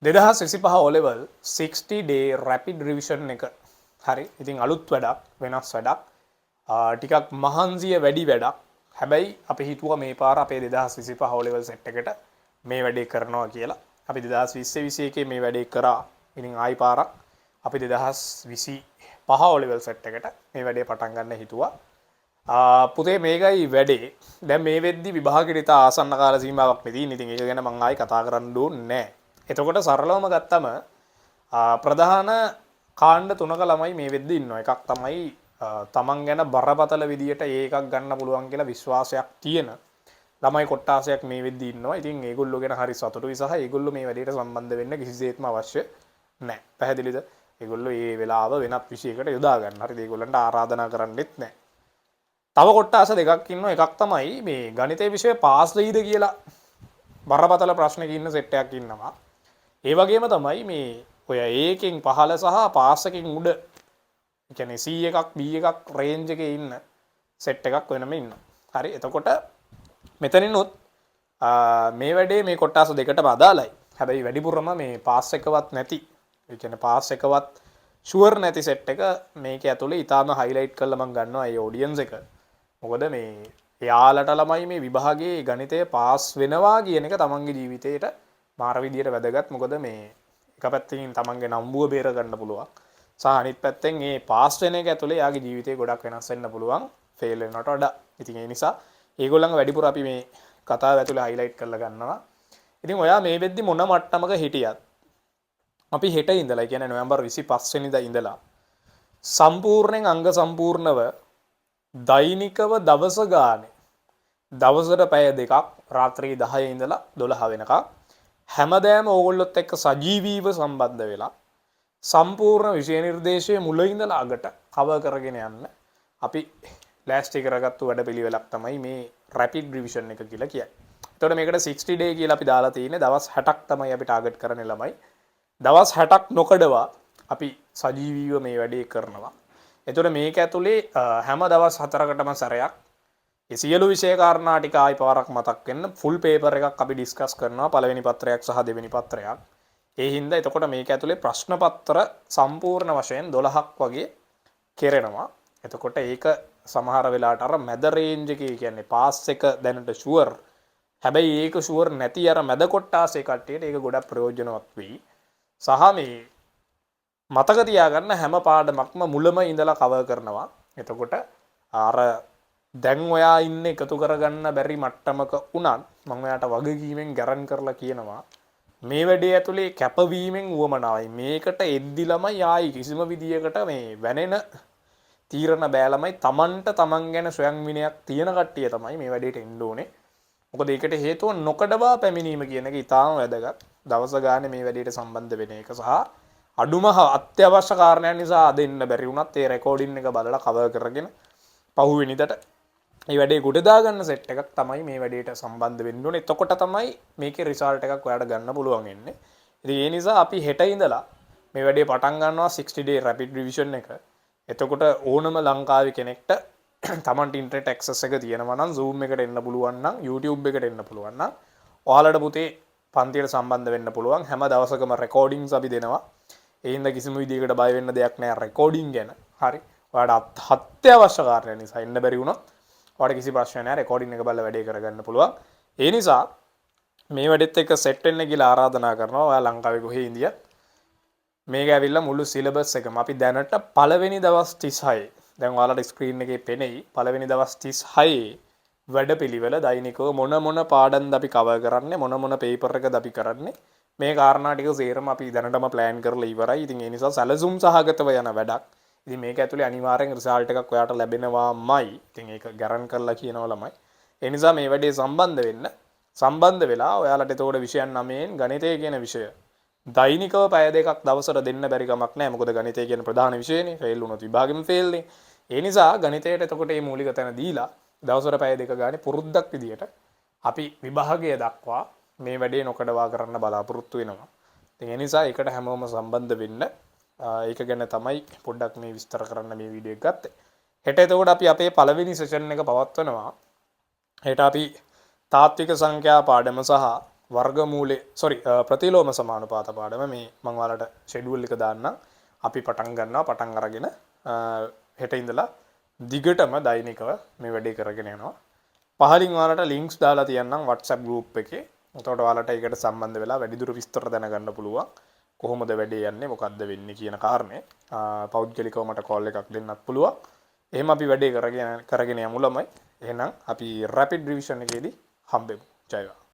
2025 O level 60 day rapid revision එක. හරි. ඉතින් අලුත් වැඩක්, වෙනස් වැඩක්. ටිකක් මහන්සිය වැඩි වැඩක්. හැබැයි අපි හිතුවා මේ පාර අපේ 2025 O level set එකට මේ වැඩේ කරනවා කියලා. අපි 2020 21 මේ වැඩේ කරා. ඉතින් ආයි පාරක් අපි 2025 O level set එකට මේ වැඩේ පටන් ගන්න හිතුවා. පුතේ මේකයි වැඩේ. දැන් මේ වෙද්දි විභාගෙට ඉතා ආසන්න කාල සීමාවක් නෙදී. ඉතින් ඒක ගැන මම ආයි කතා කරන්න ඕනේ නැහැ. එතකොට සරලවම ගත්තම ප්‍රධාන කාණ්ඩ තුනක ළමයි මේ වෙද්දි ඉන්නවා. එකක් තමයි තමන් ගැන බරපතල විදියට ඒකක් ගන්න පුළුවන් කියලා විශ්වාසයක් තියෙන ළමයි කොට්ටාසයක් මේ වෙද්දි ඉන්නවා. ඉතින් ඒගොල්ලෝ ගැන හරි සතුටුයි සහ ඒගොල්ලෝ මේ වැඩේට සම්බන්ධ වෙන්න කිසිසේත්ම අවශ්‍ය නැහැ. පැහැදිලිද? ඒගොල්ලෝ මේ වෙලාව වෙනත් විෂයකට යොදා ගන්න. හරිද? ඒගොල්ලන්ට ආරාධනා කරන්නෙත් නැහැ. තව කොට්ටාස දෙකක් ඉන්නවා. එකක් තමයි මේ ගණිතයේ විෂය පාස් වෙයිද කියලා බරපතල ප්‍රශ්නක ඉන්න සෙට් එකක් ඉන්නවා. ඒ වගේම තමයි මේ ඔය ඒකෙන් පහළ සහ පාස් එකෙන් උඩ කියන්නේ C එකක් B එකක් රේන්ජ් එකේ ඉන්න සෙට් එකක් වෙනම ඉන්නවා. හරි. එතකොට මෙතනිනුත් මේ වැඩේ මේ කොටස් දෙකටම අදාළයි. හැබැයි වැඩිපුරම මේ පාස් එකවත් නැති, ඒ කියන්නේ පාස් එකවත් ෂුවර් නැති සෙට් එක මේක ඇතුලේ ඊටාම හයිලයිට් කරලා මම ගන්නවා ඒ ඔඩියන්ස් එක. මොකද මේ එයාලට ළමයි මේ විභාගයේ ගණිතය පාස් වෙනවා කියන එක තමන්ගේ ජීවිතේට මාර විදියට වැදගත්. මොකද මේ එක පැත්තකින් තමන්ගේ නම්බුව බේර ගන්න පුළුවන්. සහ අනිත් පැත්තෙන් මේ පාස් වෙන එක ඇතුලේ යාගේ ජීවිතේ ගොඩක් වෙනස් වෙන්න පුළුවන් ෆේල් වෙනවට වඩා. ඉතින් ඒ නිසා ඒගොල්ලන්ව වැඩිපුර අපි මේ කතාව ඇතුලේ හයිලයිට් කරලා ගන්නවා. ඉතින් ඔයා මේ වෙද්දි මොන මට්ටමක හිටියත් අපි හෙට ඉඳලා කියන්නේ නොවැම්බර් 25 වෙනිදා ඉඳලා සම්පූර්ණයෙන් අංග සම්පූර්ණව දෛනිකව දවස ගානේ දවසට පැය දෙකක් රාත්‍රී 10 ඉඳලා 12 වෙනකම් හැමදාම ඕගොල්ලොත් එක්ක සජීවීව සම්බන්ධ වෙලා සම්පූර්ණ විෂය නිර්දේශයේ මුල ඉඳලා අගට කවර් කරගෙන යන්න අපි ලෑස්ති කරගත්තු වැඩපිළිවෙලක් තමයි මේ රැපිඩ් රිවිෂන් එක කියලා කියන්නේ. එතකොට මේකට 60 day කියලා අපි දාලා තියෙන්නේ. දවස් 60ක් තමයි අපි ටාගට් කරන්නේ ළමයි. දවස් 60ක් නොකඩවා අපි සජීවීව මේ වැඩේ කරනවා. එතකොට මේක ඇතුලේ හැම දවස් 4කටම සැරයක් ඒ සියලු විෂය කාරණා ටික ආයි පාරක් මතක් වෙන්න ෆුල් පේපර් එකක් අපි ඩිස්කස් කරනවා. පළවෙනි පත්‍රයක් සහ දෙවෙනි පත්‍රයක්. ඒ හින්දා එතකොට මේක ඇතුලේ ප්‍රශ්න පත්‍ර සම්පූර්ණ වශයෙන් 12ක් වගේ කෙරෙනවා. එතකොට ඒක සමහර වෙලාවට අර මැද රේන්ජ් එකේ කියන්නේ පාස් එක දැනට ෂුවර්. හැබැයි ඒක ෂුවර් නැති අර මැද කොට්ටාසේ කට්ටියට ඒක ගොඩක් ප්‍රයෝජනවත් වෙයි. සහ මේ මතක තියාගන්න හැම පාඩමක්ම මුලම ඉඳලා කවර් කරනවා. එතකොට අර දැන් ඔයා ඉන්නේ එකතු කරගන්න බැරි මට්ටමක වුණත් මම ඔයාට වගකීමෙන් ගැරන් කරලා කියනවා මේ වැඩේ ඇතුලේ කැපවීමෙන් උවමනාවයි. මේකට එද්දි ළමයි ආයි කිසිම විදියකට මේ වැනෙන තීරණ බෑ ළමයි. තමන්ට තමන් ගැන ස්වයං විනයක් තියෙන කට්ටිය තමයි මේ වැඩේට එන්න ඕනේ. මොකද ඒකට හේතුව නොකඩවා පැමිණීම කියන එක ඉතාම වැදගත්. දවස ගානේ මේ වැඩේට සම්බන්ධ වෙන එක සහ අඩුම අත්‍යවශ්‍ය කාරණයක් නිසා දෙන්න බැරි වුණත් ඒ රෙකෝඩින් එක බලලා කවර් කරගෙන පහුවෙනිදට මේ වැඩේ ගොඩ දාගන්න සෙට් එකක් තමයි මේ වැඩේට සම්බන්ධ වෙන්න ඕනේ. එතකොට තමයි මේකේ රිසල්ට් එකක් ඔයාලට ගන්න පුළුවන් වෙන්නේ. ඉතින් ඒ නිසා අපි හෙට ඉඳලා මේ වැඩේ පටන් ගන්නවා 60 day rapid revision එක. එතකොට ඕනම ලංකාවේ කෙනෙක්ට තමන්ට ඉන්ටර්නෙට් ඇක්සස් එක තියෙනවා නම් Zoom එකට එන්න පුළුවන් නම් YouTube එකට එන්න පුළුවන් නම් ඔයාලට පුතේ පන්තියට සම්බන්ධ වෙන්න පුළුවන්. හැම දවසකම රෙකෝඩින්ග්ස් අපි දෙනවා. ඒ හින්දා කිසිම විදියකට බය වෙන්න දෙයක් නැහැ රෙකෝඩින් ගැන. හරි. ඔයාලට අත්‍යවශ්‍ය කාරණා නිසා එන්න බැරි වුණොත් ඔයාලට කිසි ප්‍රශ්නයක් නැහැ. රෙකෝඩින් එක බලලා වැඩේ කරගන්න පුළුවන්. ඒ නිසා මේ වැඩෙත් එක්ක සෙට් වෙන්න කියලා ආරාධනා කරනවා. ඔයා ලංකාවේ කොහේ ඉඳියත් මේක ඇවිල්ලා මුළු සිලබස් එකම අපි දැනට පළවෙනි දවස් 36 දැන් ඔයාලට ස්ක්‍රීන් එකේ පෙනෙයි පළවෙනි දවස් 36 වැඩපිළිවෙල දෛනිකව මොන පාඩම්ද අපි කවර් කරන්නේ මොන පේපර් එකද අපි කරන්නේ මේ කාරණා ටික සේරම අපි දැනටම ප්ලෑන් කරලා ඉවරයි. ඉතින් ඒ නිසා සැලසුම් සහගතව යන වැඩක්. ඉතින් මේක ඇතුලේ අනිවාර්යෙන් රිසල්ට් එකක් ඔයාට ලැබෙනවාමයි. ඉතින් ඒක ගැරන් කරලා කියනවා ළමයි. ඒ නිසා මේ වැඩේ සම්බන්ධ වෙලා ඔයාලට එතකොට විෂයන් 9න් ගණිතය කියන විෂය දෛනිකව පැය දෙකක් දවසට දෙන්න බැරි කමක් නැහැ. මොකද ගණිතය කියන ප්‍රධාන විෂයනේ. ෆේල් වුණොත් විභාගෙම ෆේල්නේ. ඒ නිසා ගණිතයට එතකොට මේ මූලික තැන දීලා දවසට පැය දෙක ගානේ පුරුද්දක් විදියට අපි විභාගය දක්වා මේ වැඩේ නොකඩවා කරන්න බලාපොරොත්තු වෙනවා. ඉතින් ඒ නිසා ඒකට හැමෝම සම්බන්ධ වෙන්න. ඒක ගැන තමයි පොඩ්ඩක් මේ විස්තර කරන්න මේ වීඩියෝ එක ගත්තේ. හෙට එතකොට අපි අපේ පළවෙනි සෙෂන් එක පවත්වනවා. හෙට අපි තාත්වික සංඛ්‍යා පාඩම සහ වර්ගමූලේ ප්‍රතිලෝම සමානුපාත පාඩම මේ මම ඔයාලට ෂෙඩියුල් එක දාන්නම්. අපි පටන් ගන්නවා. පටන් අරගෙන හෙට ඉඳලා දිගටම දෛනිකව මේ වැඩේ කරගෙන යනවා. පහලින් ඔයාලට ලින්ක්ස් දාලා තියන්නම් WhatsApp group එකේ. එතකොට ඔයාලට ඒකට සම්බන්ධ වෙලා වැඩිදුර විස්තර දැනගන්න පුළුවන්. කොහොමද වැඩේ යන්නේ මොකද්ද වෙන්නේ කියන කාරණේ. පෞද්ගලිකව මට කෝල් එකක් දෙන්නත් පුළුවන්. එහෙම අපි වැඩේ කරගෙන යමු ළමයි. එහෙනම් අපි රැපිඩ් රිවිෂන් එකේදී හම්බෙමු. ජය වේවා.